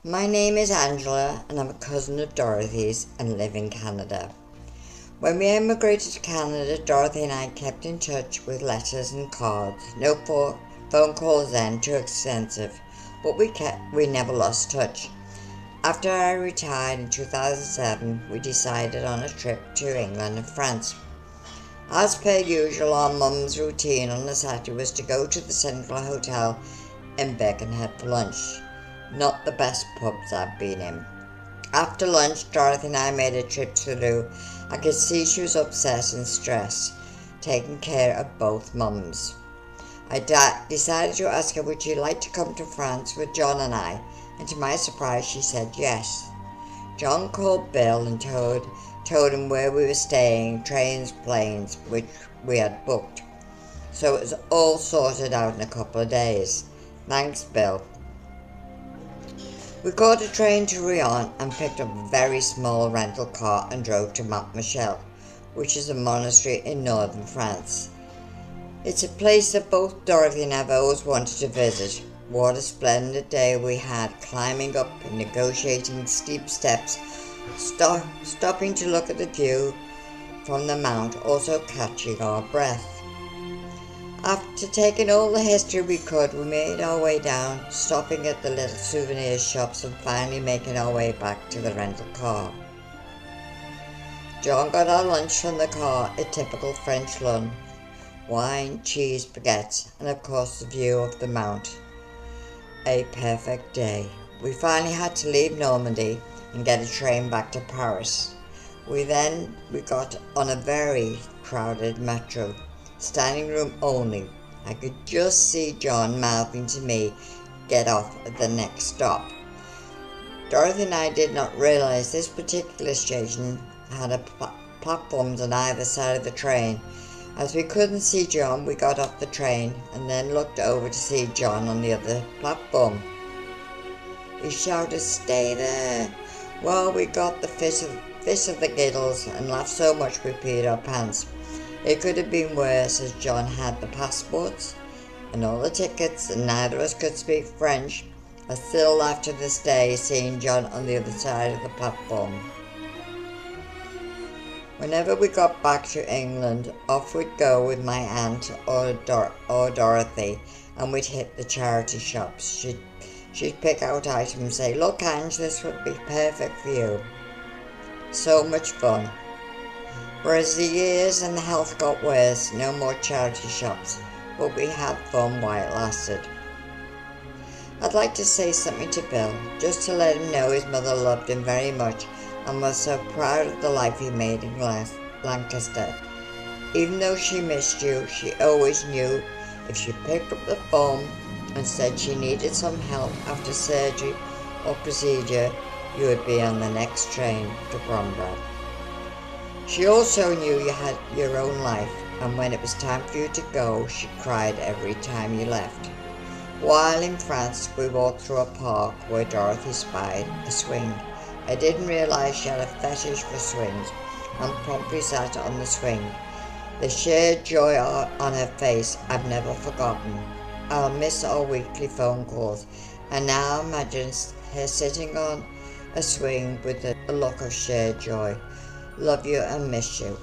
My name is Angela and I'm a cousin of Dorothy's and live in Canada. When we emigrated to Canada, Dorothy and I kept in touch with letters and cards. No phone calls then, too expensive, but we never lost touch. After I retired in 2007, we decided on a trip to England and France. As per usual, our mum's routine on a Saturday was to go to the Central Hotel in Birkenhead for lunch. Not the best pubs I've been in. After lunch, Dorothy and I made a trip to the loo. I could see she was upset and stressed, taking care of both mums. I decided to ask her would she like to come to France with John and I, and to my surprise she said yes. John called Bill and told him where we were staying, trains, planes, which we had booked. So it was all sorted out in a couple of days. Thanks, Bill. We caught a train to Rouen and picked up a very small rental car and drove to Mont Michel, which is a monastery in northern France. It's a place that both Dorothy and I have always wanted to visit. What a splendid day we had, climbing up and negotiating steep steps, stopping to look at the view from the mount, also catching our breath. After taking all the history we could, we made our way down, stopping at the little souvenir shops and finally making our way back to the rental car. John got our lunch from the car, a typical French lunch: wine, cheese, baguettes, and of course the view of the mount. A perfect day. We finally had to leave Normandy and get a train back to Paris. We got on a very crowded metro. Standing room only. I could just see John mouthing to me, get off at the next stop. Dorothy and I did not realize this particular station had platforms on either side of the train. As we couldn't see John, we got off the train and then looked over to see John on the other platform. He shouted, "Stay there!" Well, we got the fish of the giggles and laughed so much we peed our pants. It could have been worse, as John had the passports and all the tickets and neither of us could speak French. I still laugh to this day seeing John on the other side of the platform. Whenever we got back to England, off we'd go with my aunt or Dorothy, and we'd hit the charity shops. She'd pick out items and say, "Look, Ange, this would be perfect for you." So much fun. But as the years and the health got worse, no more charity shops, but we had fun while it lasted. I'd like to say something to Bill, just to let him know his mother loved him very much and was so proud of the life he made in Lancaster. Even though she missed you, she always knew if she picked up the phone and said she needed some help after surgery or procedure, you would be on the next train to Brombrad. She also knew you had your own life, and when it was time for you to go, she cried every time you left. While in France, we walked through a park where Dorothy spied a swing. I didn't realize she had a fetish for swings, and promptly sat on the swing. The shared joy on her face I've never forgotten. I'll miss our weekly phone calls, and now imagine her sitting on a swing with a look of shared joy. Love you and miss you.